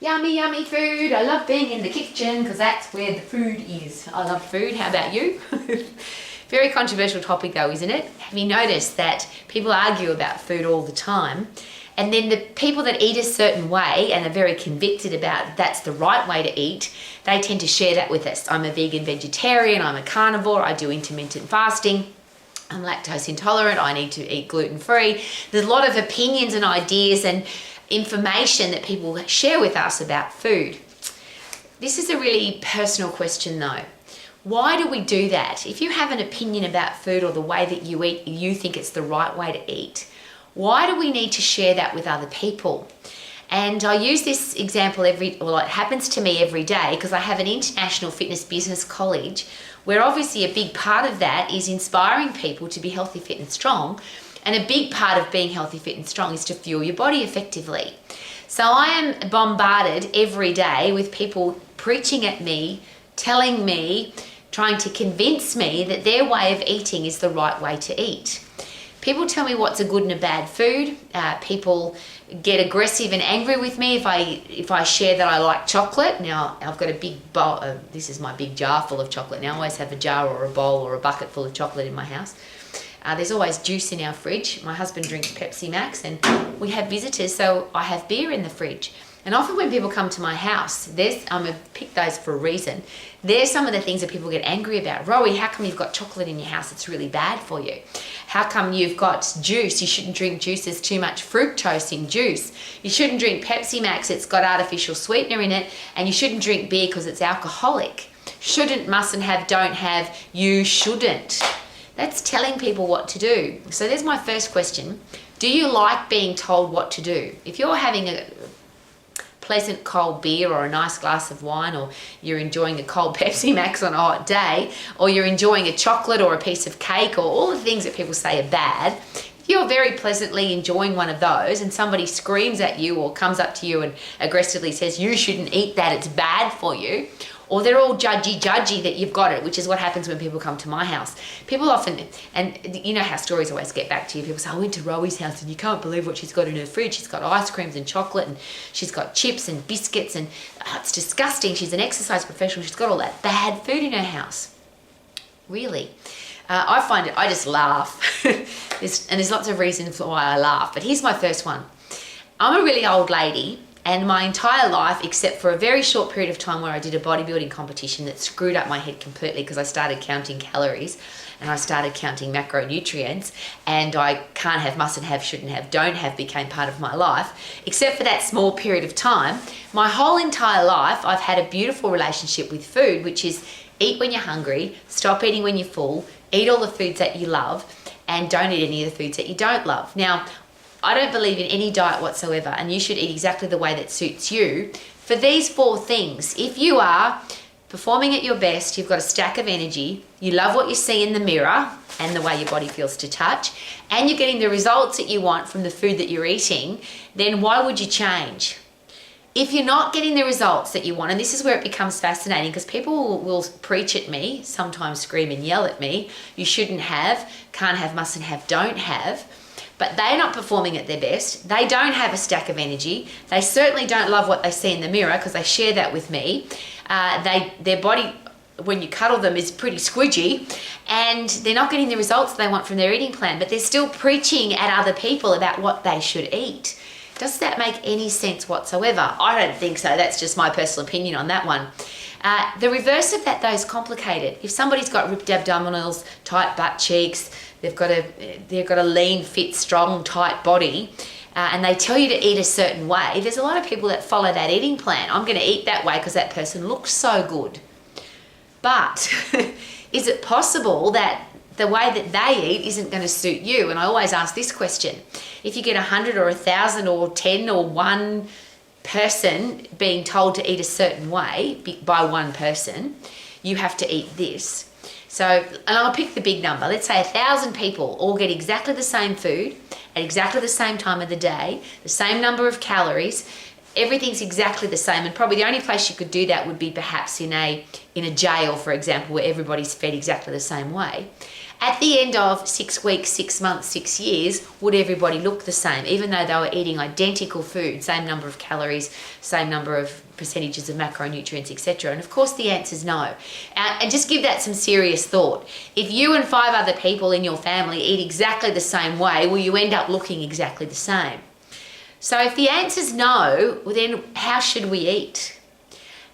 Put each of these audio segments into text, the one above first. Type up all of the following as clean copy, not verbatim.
Yummy, yummy food. I love being in the kitchen because that's where the food is. I love food. How about you? Very controversial topic though, isn't it? Have you noticed that people argue about food all the time? And then the people that eat a certain way and are very convicted about that's the right way to eat, they tend to share that with us. I'm a vegan vegetarian, I'm a carnivore, I do intermittent fasting, I'm lactose intolerant, I need to eat gluten-free. There's a lot of opinions and ideas and information that people share with us about food. This is a really personal question though. Why do we do that? If you have an opinion about food or the way that you eat, you think it's the right way to eat, why do we need to share that with other people? And I use this example it happens to me every day because I have an international fitness business college where obviously a big part of that is inspiring people to be healthy, fit and strong. And a big part of being healthy, fit and strong is to fuel your body effectively. So I am bombarded every day with people preaching at me, telling me, trying to convince me that their way of eating is the right way to eat. People tell me what's a good and a bad food. People get aggressive and angry with me if I share that I like chocolate. Now I've got a big bowl, this is my big jar full of chocolate. Now I always have a jar or a bowl or a bucket full of chocolate in my house. There's always juice in our fridge. My husband drinks Pepsi Max and we have visitors, so I have beer in the fridge. And often when people come to my house, I'm going to pick those for a reason. There's some of the things that people get angry about. Rowie, how come you've got chocolate in your house? It's really bad for you. How come you've got juice? You shouldn't drink juice. There's too much fructose in juice. You shouldn't drink Pepsi Max. It's got artificial sweetener in it. And you shouldn't drink beer because it's alcoholic. Shouldn't, mustn't have, don't have. You shouldn't. That's telling people what to do. So there's my first question. Do you like being told what to do? If you're having a pleasant cold beer or a nice glass of wine, or you're enjoying a cold Pepsi Max on a hot day, or you're enjoying a chocolate or a piece of cake, or all the things that people say are bad, if you're very pleasantly enjoying one of those and somebody screams at you or comes up to you and aggressively says you shouldn't eat that, it's bad for you, or they're all judgy that you've got it, which is what happens when people come to my house. People often, and you know how stories always get back to you, people say, I went to Rowie's house and you can't believe what she's got in her fridge. She's got ice creams and chocolate and she's got chips and biscuits and it's disgusting. She's an exercise professional. She's got all that bad food in her house. Really? I find it, I just laugh. And there's lots of reasons why I laugh, but here's my first one. I'm a really old lady. And my entire life, except for a very short period of time where I did a bodybuilding competition that screwed up my head completely because I started counting calories and I started counting macronutrients, and I can't have, mustn't have, shouldn't have, don't have became part of my life. Except for that small period of time, my whole entire life I've had a beautiful relationship with food, which is eat when you're hungry, stop eating when you're full, eat all the foods that you love, and don't eat any of the foods that you don't love. Now, I don't believe in any diet whatsoever, and you should eat exactly the way that suits you. For these 4 things, if you are performing at your best, you've got a stack of energy, you love what you see in the mirror and the way your body feels to touch, and you're getting the results that you want from the food that you're eating, then why would you change? If you're not getting the results that you want, and this is where it becomes fascinating because people will preach at me, sometimes scream and yell at me, you shouldn't have, can't have, mustn't have, don't have, but they're not performing at their best. They don't have a stack of energy. They certainly don't love what they see in the mirror because they share that with me. Their body, when you cuddle them, is pretty squidgy, and they're not getting the results they want from their eating plan, but they're still preaching at other people about what they should eat. Does that make any sense whatsoever? I don't think so. That's just my personal opinion on that one. The reverse of that though is complicated. If somebody's got ripped abdominals, tight butt cheeks, they've got a lean, fit, strong, tight body, and they tell you to eat a certain way, there's a lot of people that follow that eating plan. I'm going to eat that way because that person looks so good. But is it possible that the way that they eat isn't going to suit you? And I always ask this question. If you get 100 or 1,000 or 10 or one person being told to eat a certain way by one person, you have to eat this. So, and I'll pick the big number. Let's say 1,000 people all get exactly the same food at exactly the same time of the day, the same number of calories, everything's exactly the same, and probably the only place you could do that would be perhaps in a jail, for example, where everybody's fed exactly the same way. At the end of 6 weeks, 6 months, 6 years, would everybody look the same, even though they were eating identical food, same number of calories, same number of percentages of macronutrients, etc.? And of course the answer is no. And just give that some serious thought. If you and 5 other people in your family eat exactly the same way, will you end up looking exactly the same? So if the answer is no, well then how should we eat?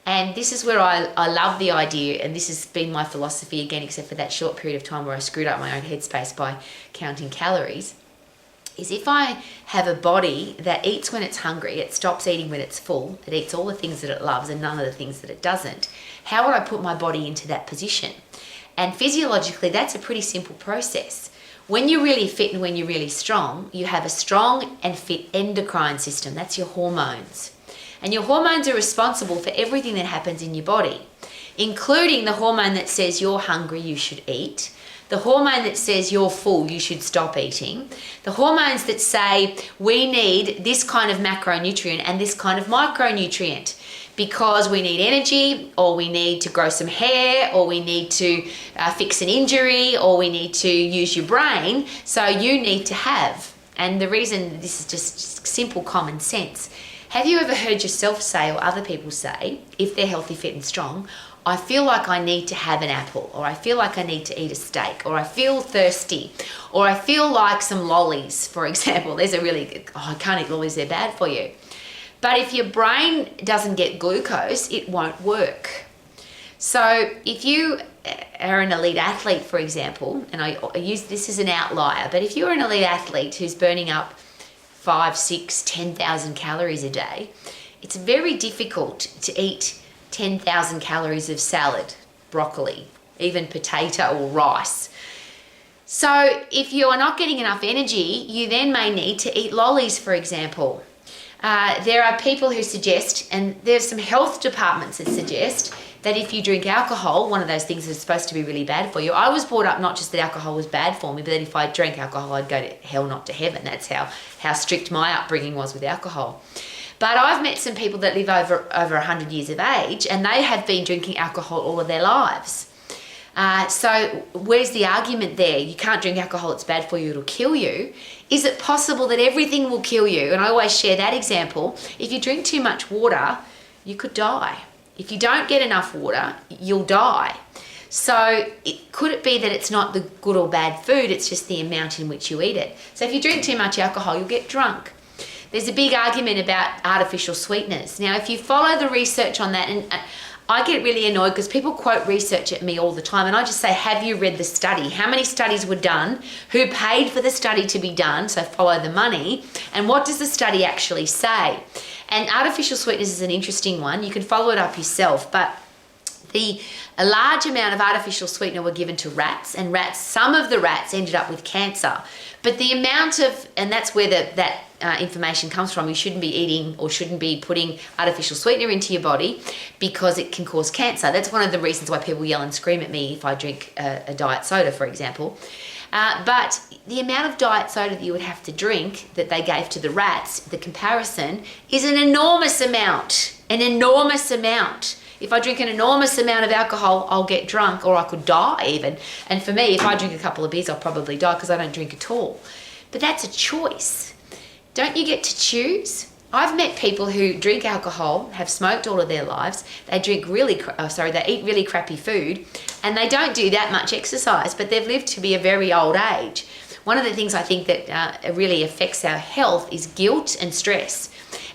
And this is where I love the idea, and this has been my philosophy again, except for that short period of time where I screwed up my own headspace by counting calories, is if I have a body that eats when it's hungry, it stops eating when it's full, it eats all the things that it loves and none of the things that it doesn't, how would I put my body into that position? And physiologically, that's a pretty simple process. When you're really fit and when you're really strong, you have a strong and fit endocrine system. That's your hormones. And your hormones are responsible for everything that happens in your body, including the hormone that says you're hungry, you should eat, the hormone that says you're full, you should stop eating, the hormones that say we need this kind of macronutrient and this kind of micronutrient because we need energy, or we need to grow some hair, or we need to fix an injury, or we need to use your brain, so you need to have. And the reason this is just simple common sense. Have you ever heard yourself say, or other people say, if they're healthy, fit and strong, I feel like I need to have an apple, or I feel like I need to eat a steak, or I feel thirsty, or I feel like some lollies, for example. There's a really, I can't eat lollies, they're bad for you. But if your brain doesn't get glucose, it won't work. So if you are an elite athlete, for example, and I use this as an outlier, but if you're an elite athlete who's burning up 5, 6, 10,000 calories a day, it's very difficult to eat 10,000 calories of salad, broccoli, even potato or rice. So if you are not getting enough energy, you then may need to eat lollies, for example. There are people who suggest, and there's some health departments that suggest, that if you drink alcohol, one of those things that's supposed to be really bad for you. I was brought up not just that alcohol was bad for me, but that if I drank alcohol, I'd go to hell, not to heaven. That's how strict my upbringing was with alcohol. But I've met some people that live over 100 years of age, and they have been drinking alcohol all of their lives. So where's the argument there? You can't drink alcohol, it's bad for you, it'll kill you. Is it possible that everything will kill you? And I always share that example. If you drink too much water, you could die. If you don't get enough water, you'll die. So could it be that it's not the good or bad food, it's just the amount in which you eat it? So if you drink too much alcohol, you'll get drunk. There's a big argument about artificial sweeteners. Now, if you follow the research on that, and I get really annoyed because people quote research at me all the time, and I just say, have you read the study? How many studies were done? Who paid for the study to be done? So follow the money. And what does the study actually say? And artificial sweeteners is an interesting one. You can follow it up yourself, but a large amount of artificial sweetener were given to rats, and some of the rats ended up with cancer. But the amount of, and that's where that information comes from, you shouldn't be eating or shouldn't be putting artificial sweetener into your body because it can cause cancer. That's one of the reasons why people yell and scream at me if I drink a diet soda, for example. But the amount of diet soda that you would have to drink that they gave to the rats, the comparison, is an enormous amount. An enormous amount. If I drink an enormous amount of alcohol, I'll get drunk, or I could die even. And for me, if I drink a couple of beers, I'll probably die because I don't drink at all. But that's a choice. Don't you get to choose? I've met people who drink alcohol, have smoked all of their lives, they eat really crappy food, and they don't do that much exercise, but they've lived to be a very old age. One of the things I think that really affects our health is guilt and stress.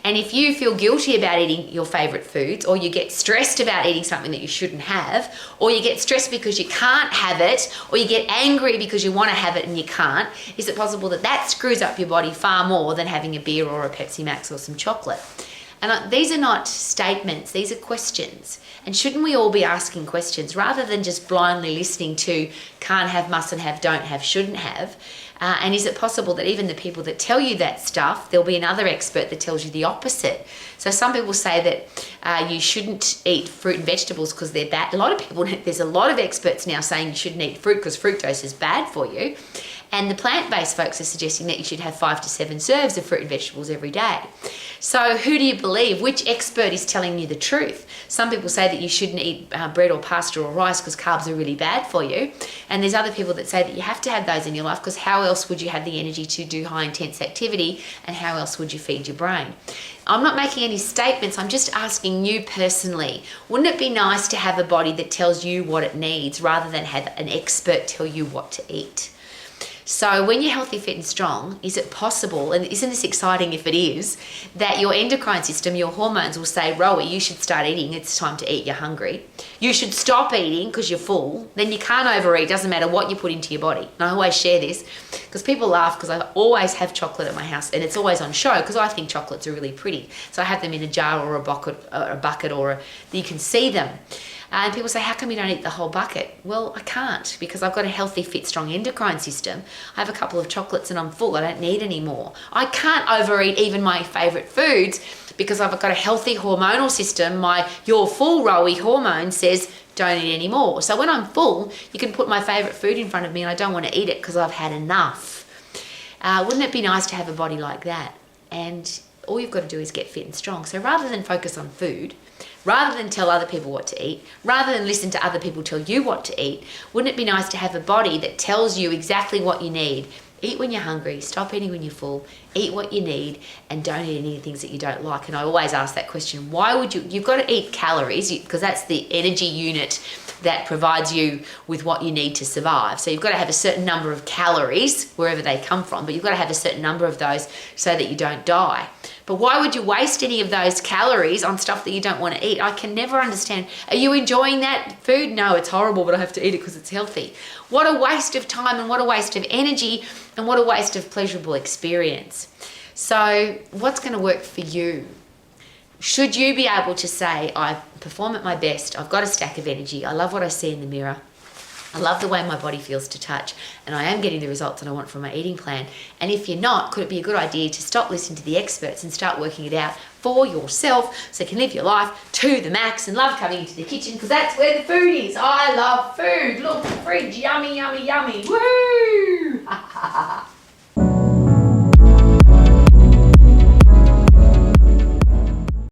And if you feel guilty about eating your favorite foods, or you get stressed about eating something that you shouldn't have, or you get stressed because you can't have it, or you get angry because you want to have it and you can't, is it possible that that screws up your body far more than having a beer or a Pepsi Max or some chocolate? And these are not statements, these are questions. And shouldn't we all be asking questions rather than just blindly listening to can't have, mustn't have, don't have, shouldn't have? And is it possible that even the people that tell you that stuff, there'll be another expert that tells you the opposite? So some people say that you shouldn't eat fruit and vegetables because they're bad. There's a lot of experts now saying you shouldn't eat fruit because fructose is bad for you. And the plant-based folks are suggesting that you should have 5 to 7 serves of fruit and vegetables every day. So who do you believe? Which expert is telling you the truth? Some people say that you shouldn't eat bread or pasta or rice because carbs are really bad for you. And there's other people that say that you have to have those in your life because how else would you have the energy to do high intense activity, and how else would you feed your brain? I'm not making any statements, I'm just asking you personally, wouldn't it be nice to have a body that tells you what it needs rather than have an expert tell you what to eat? So when you're healthy, fit and strong, is it possible, and isn't this exciting if it is, that your endocrine system, your hormones will say, Rowie, you should start eating, it's time to eat, you're hungry. You should stop eating because you're full. Then you can't overeat, doesn't matter what you put into your body. And I always share this because people laugh because I always have chocolate at my house and it's always on show because I think chocolates are really pretty. So I have them in a jar or a bucket you can see them. And people say, how come you don't eat the whole bucket? Well, I can't because I've got a healthy, fit, strong endocrine system. I have a couple of chocolates and I'm full. I don't need any more. I can't overeat even my favourite foods because I've got a healthy hormonal system. My You're Full Rowie hormone says don't eat any more. So when I'm full, you can put my favourite food in front of me and I don't want to eat it because I've had enough. Wouldn't it be nice to have a body like that? And all you've got to do is get fit and strong. So rather than focus on food, rather than tell other people what to eat, rather than listen to other people tell you what to eat, wouldn't it be nice to have a body that tells you exactly what you need? Eat when you're hungry, stop eating when you're full, eat what you need, and don't eat any of the things that you don't like. And I always ask that question, why would you've got to eat calories, because that's the energy unit that provides you with what you need to survive. So you've got to have a certain number of calories, wherever they come from, but you've got to have a certain number of those so that you don't die. But why would you waste any of those calories on stuff that you don't want to eat? I can never understand. Are you enjoying that food? No, it's horrible, but I have to eat it because it's healthy. What a waste of time and what a waste of energy and what a waste of pleasurable experience. So what's going to work for you? Should you be able to say, I perform at my best, I've got a stack of energy, I love what I see in the mirror, I love the way my body feels to touch, and I am getting the results that I want from my eating plan. And if you're not, could it be a good idea to stop listening to the experts and start working it out for yourself so you can live your life to the max and love coming into the kitchen because that's where the food is. I love food. Look, the fridge, yummy, yummy, yummy. Woo!